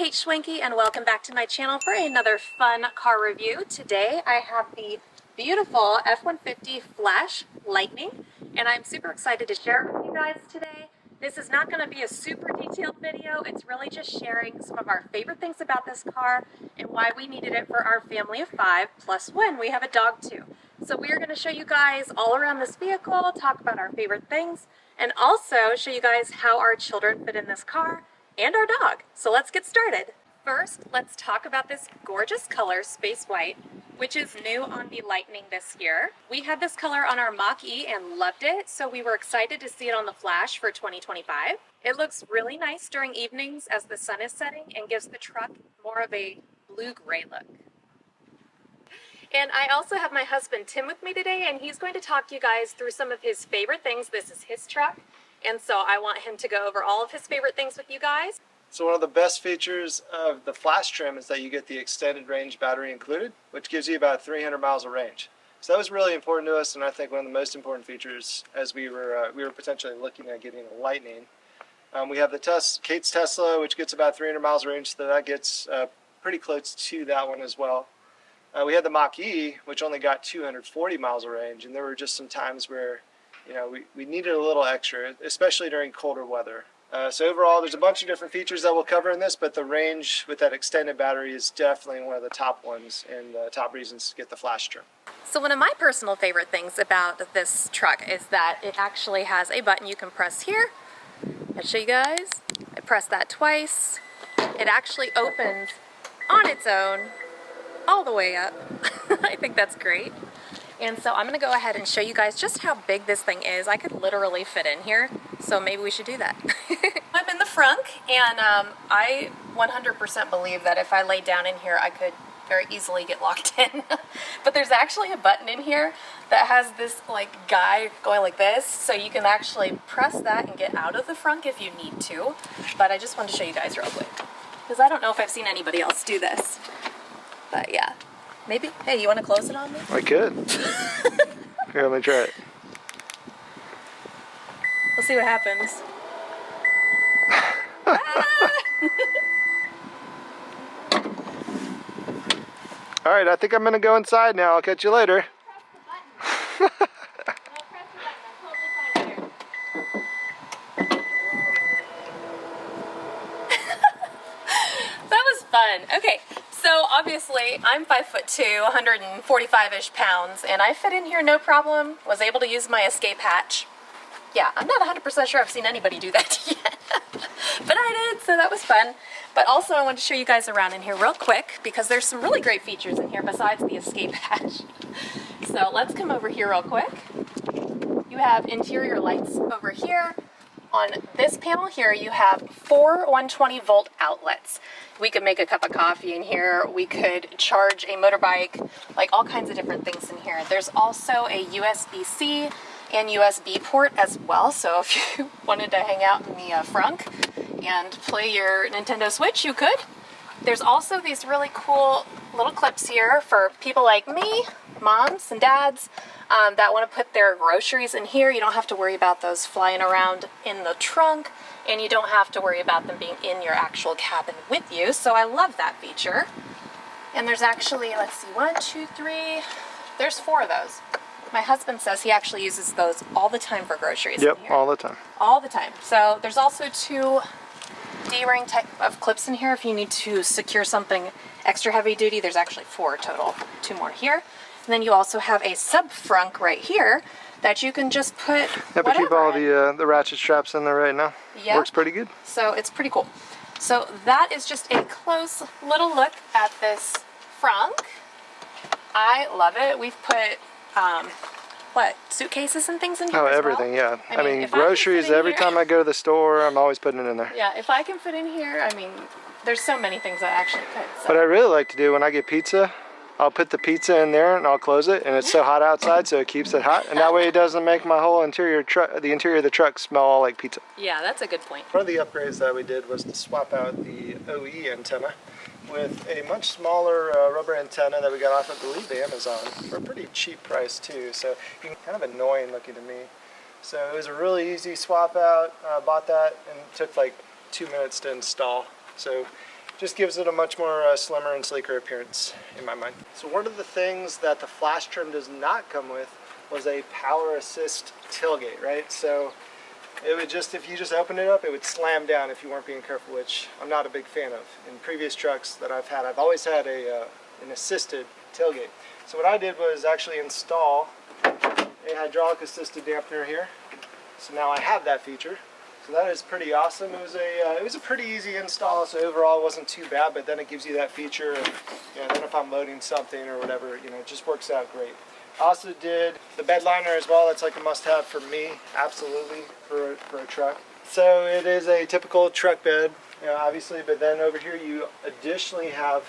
Kate Schwanke and welcome back to my channel for another fun car review. Today I have the beautiful F-150 Flash Lightning and I'm super excited to share it with you guys today. This is not going to be a super detailed video. It's really just sharing some of our favorite things about this car and why we needed it for our family of 5 plus 1. We have a dog too. So we are going to show you guys all around this vehicle, talk about our favorite things, and also show you guys how our children fit in this car and our dog. So let's get started. First, let's talk about this gorgeous color, Space White, which is new on the Lightning this year. We had this color on our Mach-E and loved it, so we were excited to see it on the Flash for 2025. It looks really nice during evenings as the sun is setting and gives the truck more of a blue-gray look. And I also have my husband Tim with me today, and he's going to talk you guys through some of his favorite things. This is his truck, and so I want him to go over all of his favorite things with you guys. So one of the best features of the Flash trim is that you get the extended range battery included, which gives you about 300 miles of range. So that was really important to us, and I think one of the most important features as we were potentially looking at getting a Lightning. We have the Kate's Tesla, which gets about 300 miles of range, so that gets pretty close to that one as well. We had the Mach-E, which only got 240 miles of range, and there were just some times where, you know, we needed a little extra, especially during colder weather. So overall, there's a bunch of different features that we'll cover in this, but the range with that extended battery is definitely one of the top ones and the top reasons to get the Flash trim. So one of my personal favorite things about this truck is that it actually has a button you can press here. I'll show you guys. I press that twice. It actually opens on its own all the way up. I think that's great. And so I'm gonna go ahead and show you guys just how big this thing is. I could literally fit in here, so maybe we should do that. I'm in the front, and I 100% believe that if I lay down in here, I could very easily get locked in. But there's actually a button in here that has this like guy going like this, so you can actually press that and get out of the front if you need to. But I just wanted to show you guys real quick, because I don't know if I've seen anybody else do this. But yeah. Maybe? Hey, you want to close it on me? I could. Here, let me try it. We'll see what happens. All right, I think I'm going to go inside now. I'll catch you later. That was fun. Okay. So obviously I'm 5'2", 145-ish pounds, and I fit in here no problem. Was able to use my escape hatch. Yeah, I'm not 100% sure I've seen anybody do that yet, but I did, so that was fun. But also I want to show you guys around in here real quick because there's some really great features in here besides the escape hatch. So let's come over here real quick. You have interior lights over here. On this panel here, you have 4 120 volt outlets. We could make a cup of coffee in here. We could charge a motorbike, like all kinds of different things in here. There's also a USB-C and USB port as well. So if you wanted to hang out in the front and play your Nintendo Switch, you could. There's also these really cool little clips here for people like me, moms and dads, that want to put their groceries in here. You don't have to worry about those flying around in the trunk, and you don't have to worry about them being in your actual cabin with you. So I love that feature. And there's actually, let's see, 1, 2, 3, there's 4 of those. My husband says he actually uses those all the time for groceries. Yep, all the time. All the time. So there's also 2 D-ring type of clips in here if you need to secure something extra heavy duty. There's actually 4 total, 2 more here. And then you also have a sub frunk right here that you can just put but keep all the ratchet straps in there right now. Yeah. Works pretty good. So it's pretty cool. So that is just a close little look at this frunk. I love it. We've put suitcases and things in here. Oh, as everything, well. yeah. I mean groceries, every time I go to the store, I'm always putting it in there. Yeah, if I can fit in here, I mean, there's so many things I actually could. So. What I really like to do when I get pizza, I'll put the pizza in there and I'll close it, and it's so hot outside, so it keeps it hot, and that way it doesn't make my whole interior of the truck smell all like pizza. Yeah, that's a good point. One of the upgrades that we did was to swap out the OE antenna with a much smaller rubber antenna that we got off, I believe, Amazon for a pretty cheap price too. So kind of annoying looking to me. So it was a really easy swap out. Bought that and it took like 2 minutes to install. So Just gives it a much more slimmer and sleeker appearance in my mind. So one of the things that the flash trim does not come with was a power assist tailgate, right? So it would just, if you just open it up, it would slam down if you weren't being careful, which I'm not a big fan of. In previous trucks that I've had, I've always had an assisted tailgate. So what I did was actually install a hydraulic assisted dampener here. So now I have that feature. So that is pretty awesome. It was a pretty easy install, so overall it wasn't too bad, but then it gives you that feature, and then if I'm loading something or whatever, it just works out great. I also did the bed liner as well. That's like a must-have for me, absolutely, for a truck. So it is a typical truck bed, obviously, but then over here you additionally have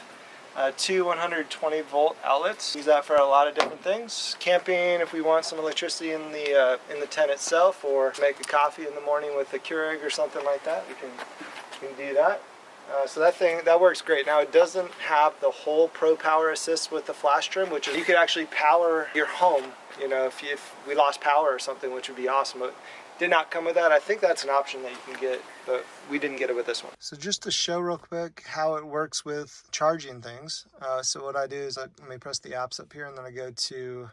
two 120 volt outlets. Use that for a lot of different things. Camping, if we want some electricity in the tent itself, or make a coffee in the morning with a Keurig or something like that, we can do that. So that works great. Now it doesn't have the whole Pro Power Assist with the flash trim, which is you could actually power your home. If we lost power or something, which would be awesome. But did not come with that. I think that's an option that you can get, but we didn't get it with this one. So just to show real quick how it works with charging things. So what I do is let me press the apps up here, and then I go to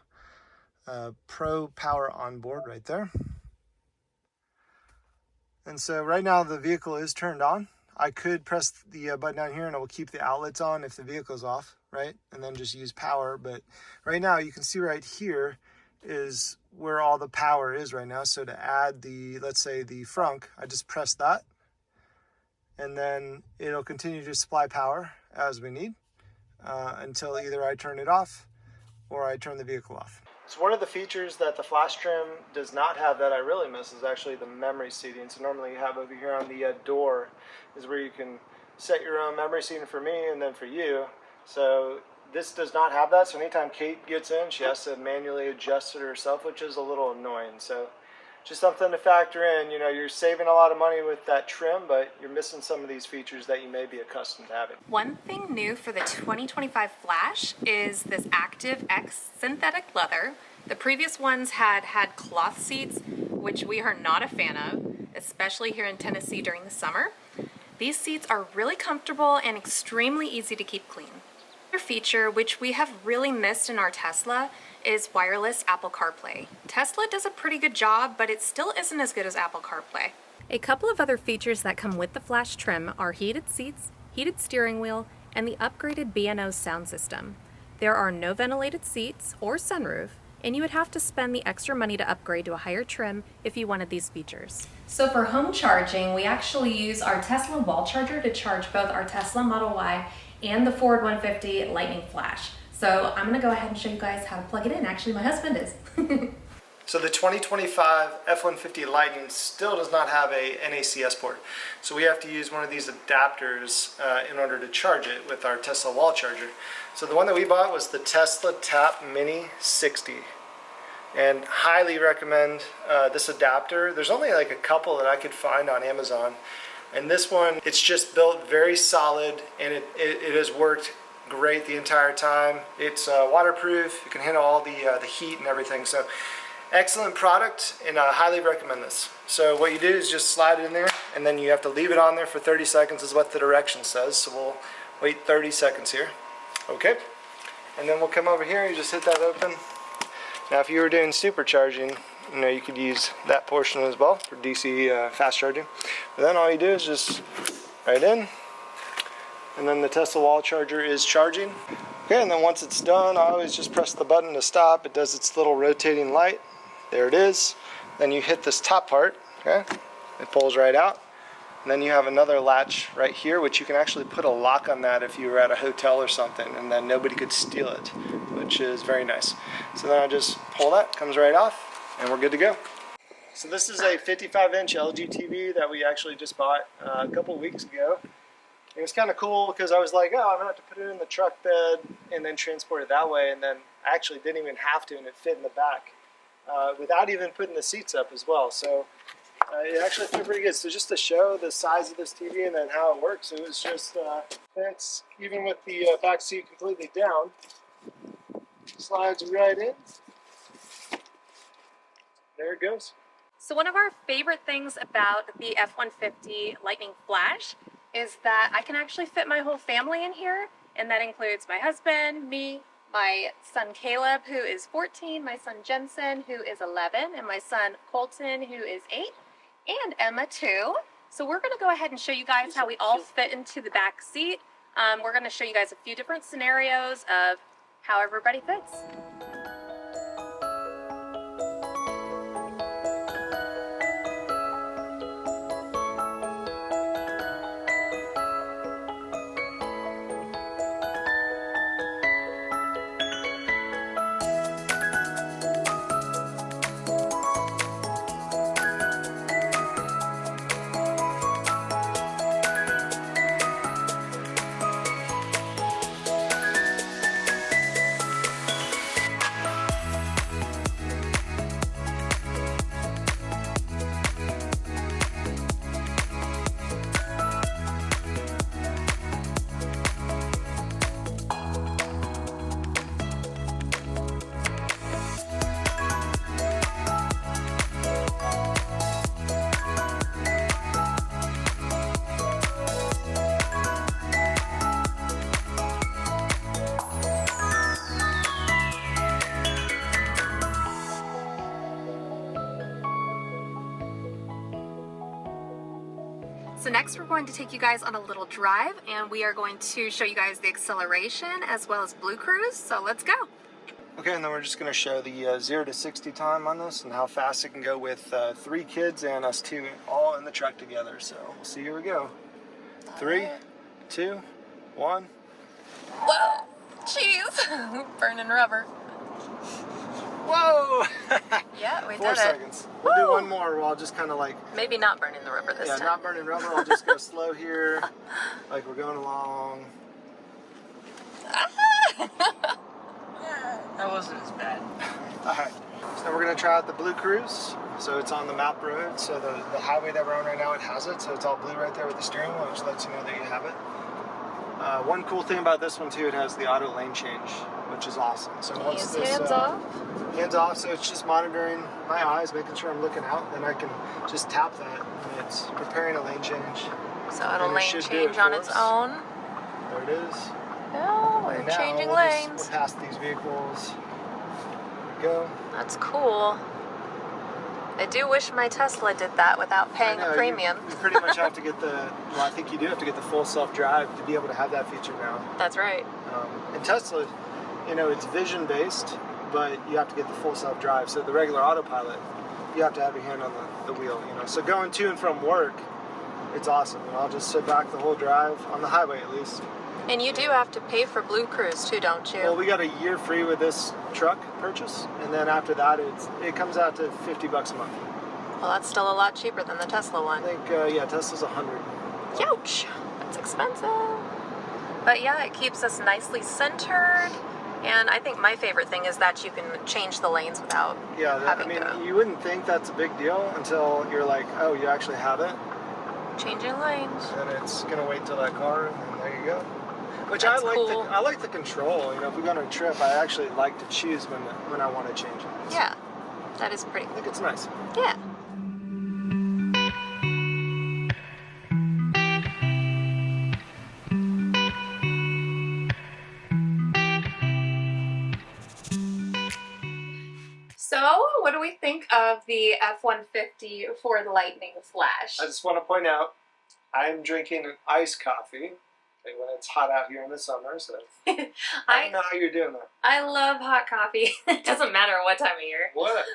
Pro Power Onboard right there. And so right now the vehicle is turned on. I could press the button down here and it will keep the outlets on if the vehicle's off, right? And then just use power. But right now you can see right here is where all the power is right now. So to add let's say the frunk, I just press that, and then it'll continue to supply power as we need until either I turn it off or I turn the vehicle off. So one of the features that the flash trim does not have that I really miss is actually the memory seating. So normally you have over here on the door is where you can set your own memory seating for me and then for you. So this does not have that, so anytime Kate gets in, she has to manually adjust it herself, which is a little annoying. So just something to factor in. You're saving a lot of money with that trim, but you're missing some of these features that you may be accustomed to having. One thing new for the 2025 Flash is this Active X synthetic leather. The previous ones had cloth seats, which we are not a fan of, especially here in Tennessee during the summer. These seats are really comfortable and extremely easy to keep clean. Another feature which we have really missed in our Tesla is wireless Apple CarPlay. Tesla does a pretty good job, but it still isn't as good as Apple CarPlay. A couple of other features that come with the flash trim are heated seats, heated steering wheel, and the upgraded B&O sound system. There are no ventilated seats or sunroof, and you would have to spend the extra money to upgrade to a higher trim if you wanted these features. So for home charging, we actually use our Tesla wall charger to charge both our Tesla Model Y and the Ford F-150 Lightning Flash. So I'm gonna go ahead and show you guys how to plug it in. Actually, my husband is. So the 2025 F-150 Lightning still does not have a NACS port. So we have to use one of these adapters in order to charge it with our Tesla wall charger. So the one that we bought was the Tesla Tap Mini 60. And highly recommend this adapter. There's only like a couple that I could find on Amazon. And this one, it's just built very solid, and it has worked great the entire time. It's waterproof. You can handle all the heat and everything. So excellent product, and I highly recommend this. So what you do is just slide it in there, and then you have to leave it on there for 30 seconds is what the direction says. So we'll wait 30 seconds here. Okay. And then we'll come over here and you just hit that open. Now if you were doing supercharging, you could use that portion as well for DC fast charging. But then all you do is just right in, and then the Tesla wall charger is charging. Okay, and then once it's done, I always just press the button to stop. It does its little rotating light. There it is. Then you hit this top part, okay? It pulls right out. And then you have another latch right here, which you can actually put a lock on that if you were at a hotel or something, and then nobody could steal it, which is very nice. So then I just pull that, comes right off, and we're good to go. So this is a 55-inch LG TV that we actually just bought a couple weeks ago. It was kind of cool because I was like, oh, I'm going to have to put it in the truck bed and then transport it that way. And then I actually didn't even have to, and it fit in the back without even putting the seats up as well. So it actually fit pretty good. So just to show the size of this TV and then how it works, it was just, it's even with the back seat completely down, slides right in. There it goes. So one of our favorite things about the F-150 Lightning Flash is that I can actually fit my whole family in here, and that includes my husband, me, my son Caleb, who is 14, my son Jensen, who is 11, and my son Colton, who is 8, and Emma, too. So we're going to go ahead and show you guys how we all fit into the back seat. We're going to show you guys a few different scenarios of how everybody fits. So next we're going to take you guys on a little drive, and we are going to show you guys the acceleration as well as Blue Cruise, so let's go. Okay, and then we're just going to show the 0 to 60 time on this and how fast it can go with 3 kids and us 2 all in the truck together. So we'll see, here we go. 3, 2, 1. Whoa, jeez, burning rubber. Whoa! Yeah, we did 4 it. seconds. We'll do one more where I'll just kind of like... Maybe not burning the rubber this time. Yeah, not burning rubber. I'll just go slow here, like we're going along. That wasn't as bad. Alright, so we're going to try out the Blue Cruise. So it's on the map road, so the highway that we're on right now, it has it. So it's all blue right there with the steering wheel, which lets you know that you have it. One cool thing about this one too, it has the auto lane change, which is awesome. So once this, hands off. Hands off, so it's just monitoring my eyes, making sure I'm looking out, then I can just tap that and it's preparing a lane change. So it'll And it lane should do change it on for its us. own. There it is. Oh, we're And now changing we'll lanes. we'll pass these vehicles. There we go. That's cool. I do wish my Tesla did that without paying I know, a premium. You pretty much have to get well, I think you do have to get the full self-drive to be able to have that feature now. That's right. And Tesla, you know, it's vision-based, but you have to get the full self-drive. So the regular autopilot, you have to have your hand on the wheel, you know. So going to and from work, it's awesome. And I'll just sit back the whole drive, on the highway at least. And you do have to pay for Blue Cruise too, don't you? Well, we got a year free with this truck purchase, and then after that, it comes out to $50 a month. Well, that's still a lot cheaper than the Tesla one. I think, yeah, Tesla's 100. Ouch! That's expensive. But yeah, it keeps us nicely centered. And I think my favorite thing is that you can change the lanes without having to... you wouldn't think that's a big deal until you're like, oh, you actually have it. Changing lanes. And it's gonna wait till that car, and then there you go. Which That's I like. cool. I like the control. You know, if we go on a trip, I actually like to choose when I want to change it. Yeah, that is pretty I cool. think it's nice. Yeah. So, what do we think of the F-150 Ford Lightning Flash? I just want to point out, I'm drinking an iced coffee when it's hot out here in the summer. So I don't know how you're doing that. I love hot coffee. It doesn't matter what time of year. What?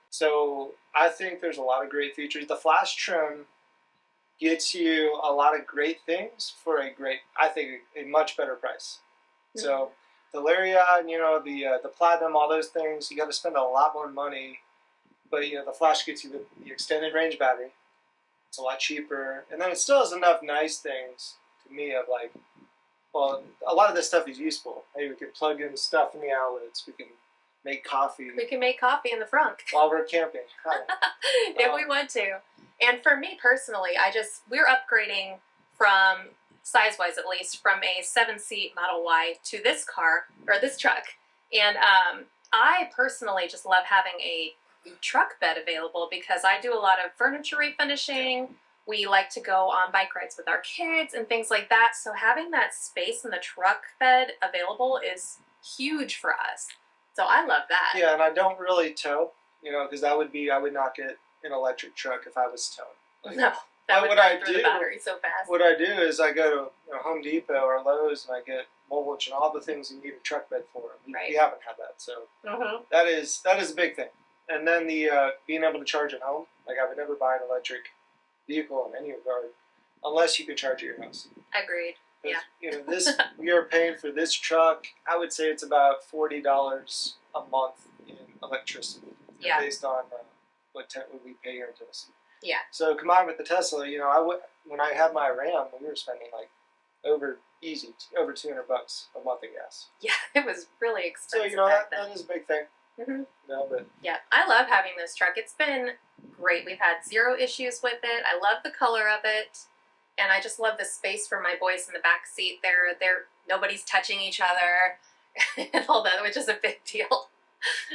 So I think there's a lot of great features. The Flash trim gets you a lot of great things for a much better price. Mm-hmm. So the Lariat, you know, the Platinum, all those things, you got to spend a lot more money. But you know, the Flash gets you the extended range battery. It's a lot cheaper, and then it still has enough nice things to me of like, well, a lot of this stuff is useful. Hey, we can plug in stuff in the outlets. We can make coffee. We can make coffee in the front while we're camping. if we want to. And for me personally, we're upgrading from, size-wise at least, from a 7-seat Model Y to this car, or this truck. And I personally just love having a truck bed available because I do a lot of furniture refinishing, We like to go on bike rides with our kids and things like that. So having that space in the truck bed available is huge for us. So I love that. Yeah, and I don't really tow, you know, because I would not get an electric truck if I was towing. No, that would what burn through the battery so fast. What I do is I go to Home Depot or Lowe's and I get mulch and all the things you need a truck bed for. We haven't had that, so that is a big thing. And then the being able to charge at home. Like I would never buy an electric vehicle in any regard unless you could charge at your house. Agreed. Yeah. You know, this we are paying for this truck. I would say it's about $40 a month in electricity, based on what we pay here in Tennessee. Yeah. So combined with the Tesla, you know, when I had my Ram, we were spending like over $200 a month in gas. Yeah, it was really expensive. So you know back that is a big thing. No, but yeah, I love having this truck. It's been great. We've had zero issues with it. I love the color of it, and I just love the space for my boys in the back seat. Nobody's touching each other and all that, which is a big deal.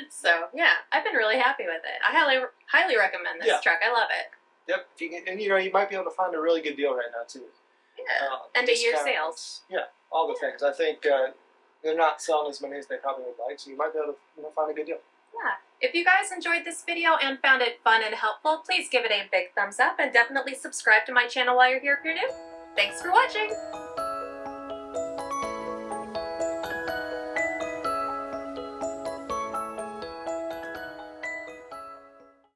So yeah, I've been really happy with it. I highly recommend this truck. I love it. Yep, if you can, and you know you might be able to find a really good deal right now too. Yeah, end of year sales. Yeah, all the things. I think they're not selling as many as they probably would like, so you might be able to find a good deal. Yeah. If you guys enjoyed this video and found it fun and helpful, please give it a big thumbs up and definitely subscribe to my channel while you're here if you're new. Thanks for watching!